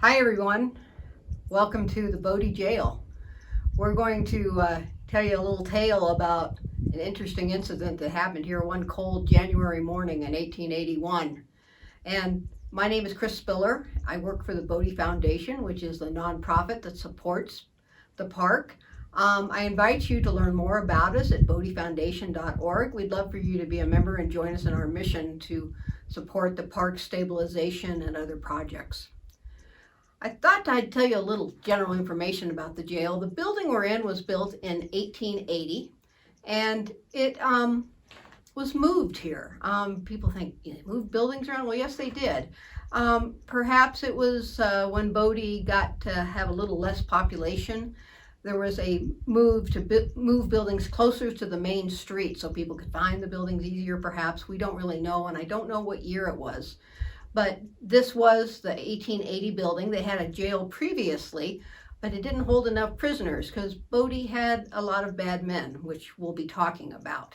Hi everyone, welcome to the Bodie Jail. We're going to tell you a little tale about an interesting incident that happened here one cold January morning in 1881. And my name is Chris Spiller. I work for the Bodie Foundation, which is the nonprofit that supports the park. I invite you to learn more about us at bodiefoundation.org. We'd love for you to be a member and join us in our mission to support the park stabilization and other projects. I thought I'd tell you a little general information about the jail. The building we're in was built in 1880, and it was moved here. People think, moved buildings around? Well, yes, they did. Perhaps it was when Bodie got to have a little less population. There was a move to move buildings closer to the main street so people could find the buildings easier, perhaps. We don't really know, and I don't know what year it was. But this was the 1880 building. They had a jail previously, but it didn't hold enough prisoners because Bodie had a lot of bad men, which we'll be talking about.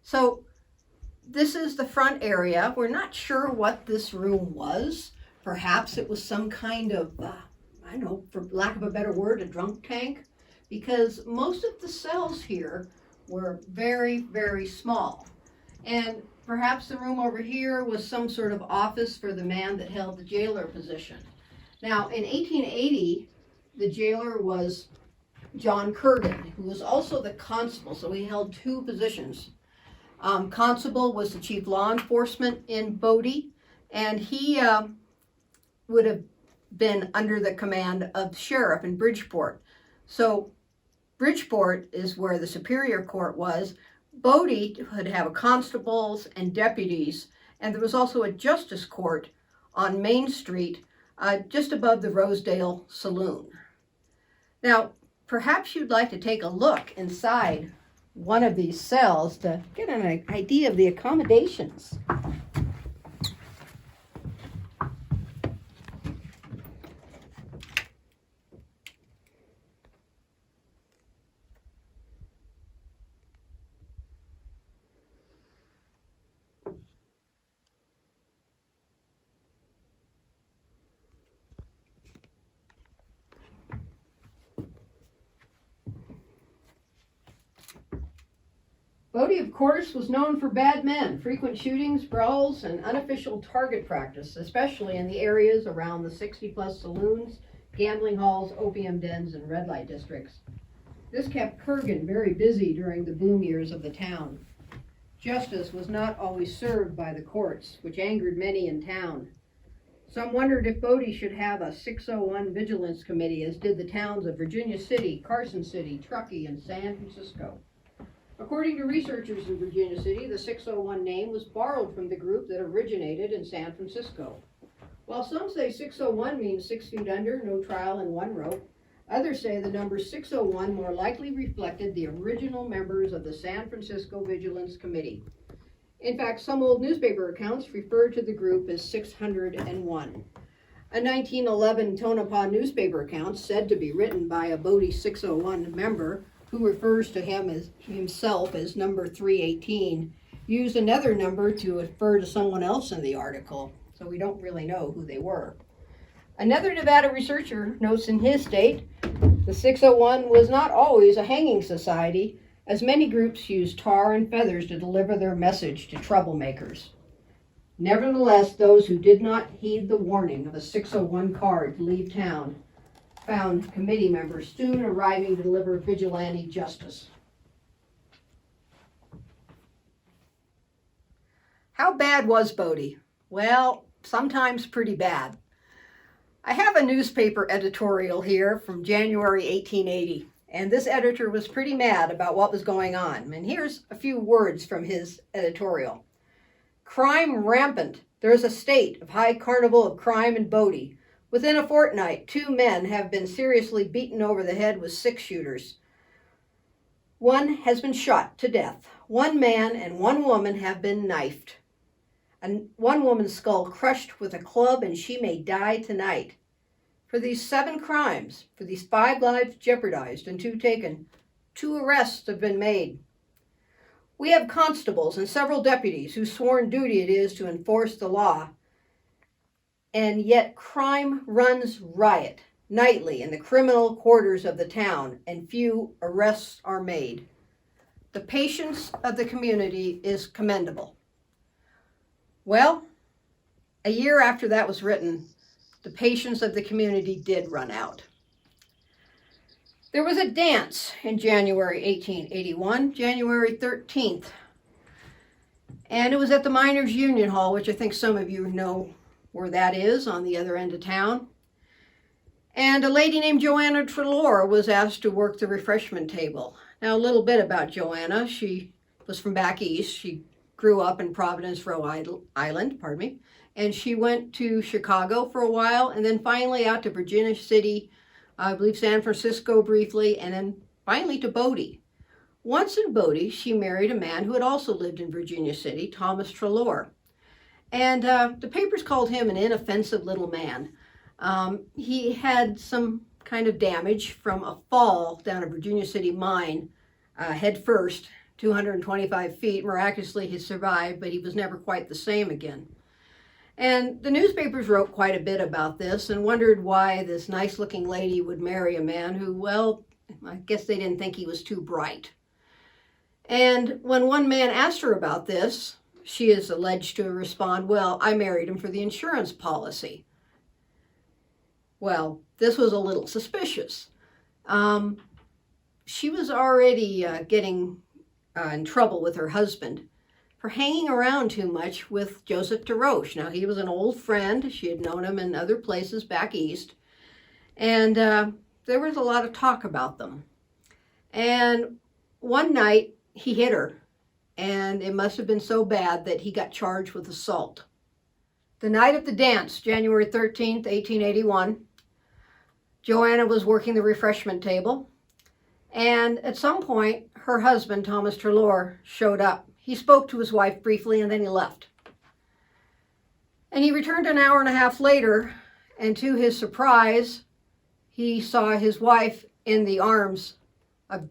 So this is the front area. We're not sure what this room was. Perhaps it was some kind of, I don't know, for lack of a better word, a drunk tank, because most of the cells here were very, very small. And perhaps the room over here was some sort of office for the man that held the jailer position. Now, in 1880, the jailer was John Kurgan, who was also the constable, so he held two positions. Constable was the chief law enforcement in Bodie, and he would have been under the command of the sheriff in Bridgeport. So Bridgeport is where the Superior Court was. Bodie would have constables and deputies, and there was also a justice court on Main Street, just above the Rosedale Saloon. Now, perhaps you'd like to take a look inside one of these cells to get an idea of the accommodations. Bodie, of course, was known for bad men, frequent shootings, brawls, and unofficial target practice, especially in the areas around the 60-plus saloons, gambling halls, opium dens, and red light districts. This kept Kurgan very busy during the boom years of the town. Justice was not always served by the courts, which angered many in town. Some wondered if Bodie should have a 601 Vigilance Committee, as did the towns of Virginia City, Carson City, Truckee, and San Francisco. According to researchers in Virginia City, the 601 name was borrowed from the group that originated in San Francisco. While some say 601 means 6 feet under, no trial, and one rope, others say the number 601 more likely reflected the original members of the San Francisco Vigilance Committee. In fact, some old newspaper accounts refer to the group as 601. A 1911 Tonopah newspaper account, said to be written by a Bodie 601 member, who refers to himself as number 318, used another number to refer to someone else in the article, so we don't really know who they were. Another Nevada researcher notes in his state, the 601 was not always a hanging society, as many groups used tar and feathers to deliver their message to troublemakers. Nevertheless, those who did not heed the warning of a 601 card to leave town found committee members soon arriving to deliver vigilante justice. How bad was Bodie? Well, sometimes pretty bad. I have a newspaper editorial here from January 1880, and this editor was pretty mad about what was going on. And here's a few words from his editorial. Crime rampant. There is a state of high carnival of crime in Bodie. Within a fortnight, 2 men have been seriously beaten over the head with 6-shooters. 1 has been shot to death. 1 man and 1 woman have been knifed. And 1 woman's skull crushed with a club, and she may die tonight. For these 7 crimes, for these 5 lives jeopardized and 2 taken, 2 arrests have been made. We have constables and several deputies whose sworn duty it is to enforce the law. and yet crime runs riot nightly in the criminal quarters of the town, and few arrests are made. The patience of the community is commendable. Well, a year after that was written, the patience of the community did run out. There was a dance in January 1881, January 13th, and it was at the Miners' Union Hall, which I think some of you know where that is, on the other end of town. And a lady named Joanna Trelor was asked to work the refreshment table. Now, a little bit about Joanna. She was from back east. She grew up in Providence, Rhode Island, and she went to Chicago for a while, and then finally out to Virginia City, I believe San Francisco briefly, and then finally to Bodie. Once in Bodie, she married a man who had also lived in Virginia City, Thomas Trelor. And the papers called him an inoffensive little man. He had some kind of damage from a fall down a Virginia City mine, head first, 225 feet. Miraculously, he survived, but he was never quite the same again. And the newspapers wrote quite a bit about this and wondered why this nice-looking lady would marry a man who, well, I guess they didn't think he was too bright. And when one man asked her about this, she is alleged to respond, well, I married him for the insurance policy. Well, this was a little suspicious. She was already getting in trouble with her husband for hanging around too much with Joseph DeRoche. Now, he was an old friend. She had known him in other places back east. And there was a lot of talk about them. And one night, he hit her. And it must have been so bad that he got charged with assault. The night of the dance, January 13th, 1881, Joanna was working the refreshment table. And at some point, her husband, Thomas Trelor, showed up. He spoke to his wife briefly, and then he left. And he returned an hour and a half later, and to his surprise, he saw his wife in the arms of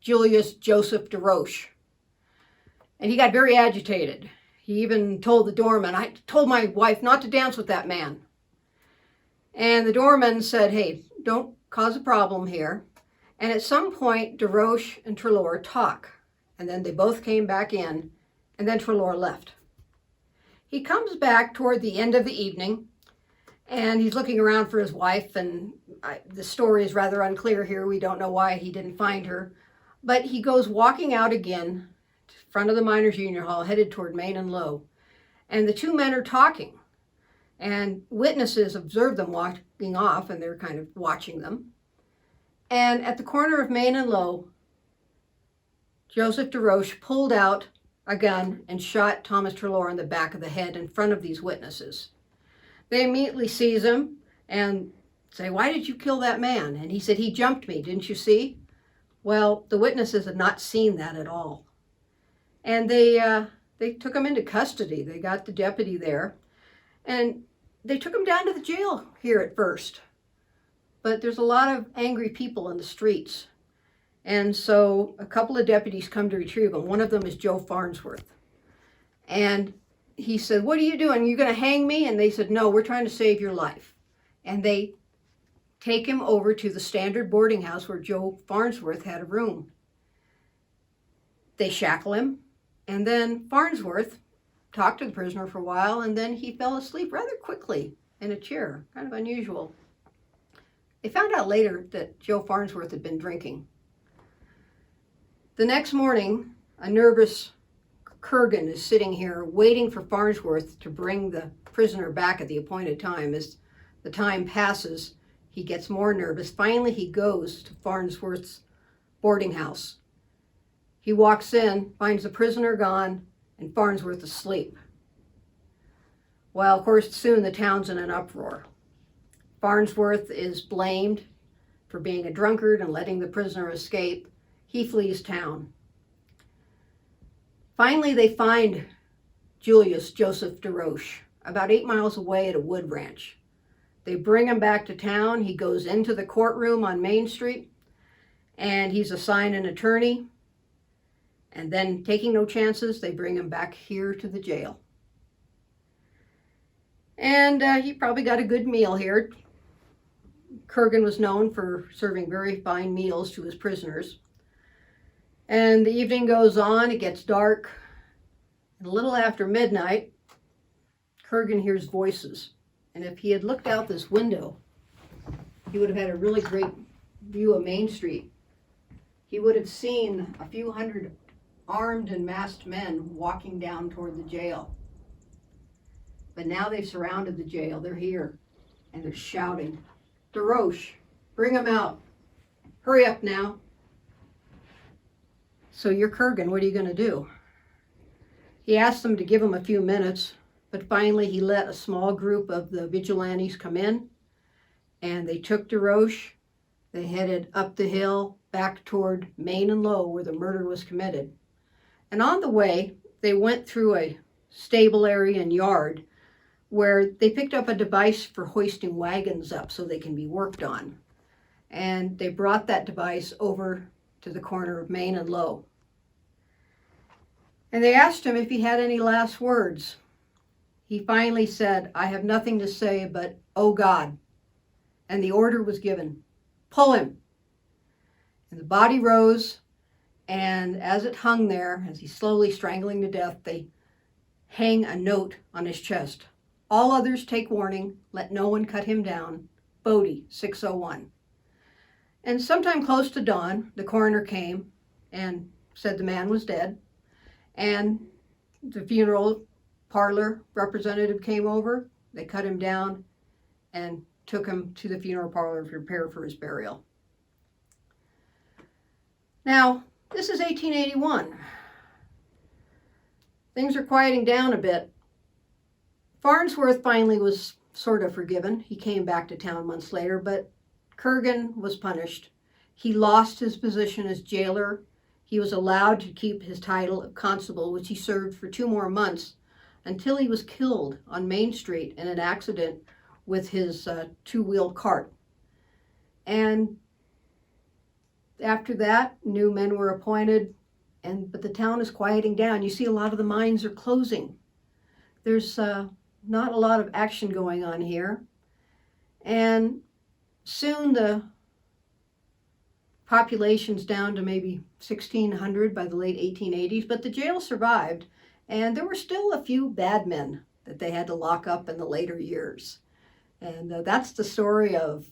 Julius Joseph DeRoche. And he got very agitated. He even told the doorman, I told my wife not to dance with that man. And the doorman said, hey, don't cause a problem here. And at some point, DeRoche and Trelor talk. And then they both came back in, and then Trelor left. He comes back toward the end of the evening, and he's looking around for his wife, and the story is rather unclear here. We don't know why he didn't find her. But he goes walking out again to the front of the Miners' Union Hall, headed toward Main and Low. And the two men are talking. And witnesses observe them walking off, and they're kind of watching them. And at the corner of Main and Low, Joseph DeRoche pulled out a gun and shot Thomas Trelor in the back of the head in front of these witnesses. They immediately seize him and say, why did you kill that man? And he said, he jumped me, didn't you see? Well, the witnesses had not seen that at all. And they took him into custody. They got the deputy there. And they took him down to the jail here at first. But there's a lot of angry people in the streets. And so a couple of deputies come to retrieve him. One of them is Joe Farnsworth. And he said, what are you doing? Are you going to hang me? And they said, no, we're trying to save your life. And they take him over to the standard boarding house where Joe Farnsworth had a room. They shackle him. And then Farnsworth talked to the prisoner for a while, and then he fell asleep rather quickly in a chair. Kind of unusual. They found out later that Joe Farnsworth had been drinking. The next morning, a nervous Kurgan is sitting here waiting for Farnsworth to bring the prisoner back at the appointed time. As the time passes, he gets more nervous. Finally, he goes to Farnsworth's boarding house. He walks in, finds the prisoner gone, and Farnsworth asleep. Well, of course, soon the town's in an uproar. Farnsworth is blamed for being a drunkard and letting the prisoner escape. He flees town. Finally, they find Julius Joseph DeRoche about 8 miles away at a wood ranch. They bring him back to town. He goes into the courtroom on Main Street, and he's assigned an attorney. And then, taking no chances, they bring him back here to the jail. And he probably got a good meal here. Kurgan was known for serving very fine meals to his prisoners. And the evening goes on, it gets dark. And a little after midnight, Kurgan hears voices. And if he had looked out this window, he would have had a really great view of Main Street. He would have seen a few hundred armed and masked men walking down toward the jail. But now they've surrounded the jail. They're here, and they're shouting, "DeRoche, bring him out. Hurry up now." So you're Kurgan, what are you going to do? He asked them to give him a few minutes, but finally he let a small group of the vigilantes come in, and they took DeRoche. They headed up the hill back toward Main and Low, where the murder was committed. And on the way, they went through a stable area and yard where they picked up a device for hoisting wagons up so they can be worked on. And they brought that device over to the corner of Main and Low. And they asked him if he had any last words. He finally said, "I have nothing to say but, oh God." And the order was given, "Pull him." And the body rose, and as it hung there, as he's slowly strangling to death, they hang a note on his chest. "All others take warning, let no one cut him down. Bodie, 601. And sometime close to dawn, the coroner came and said the man was dead. And the funeral parlor representative came over. They cut him down and took him to the funeral parlor to prepare for his burial. Now, this is 1881. Things are quieting down a bit. Farnsworth finally was sort of forgiven. He came back to town months later, but Kurgan was punished. He lost his position as jailer. He was allowed to keep his title of constable, which he served for 2 more months, until he was killed on Main Street in an accident with his 2-wheeled cart. And after that, new men were appointed, but the town is quieting down. You see a lot of the mines are closing. There's not a lot of action going on here. And soon the population's down to maybe 1,600 by the late 1880s, but the jail survived, and there were still a few bad men that they had to lock up in the later years. And that's the story of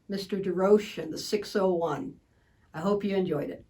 Mr. DeRoche and the 601. I hope you enjoyed it.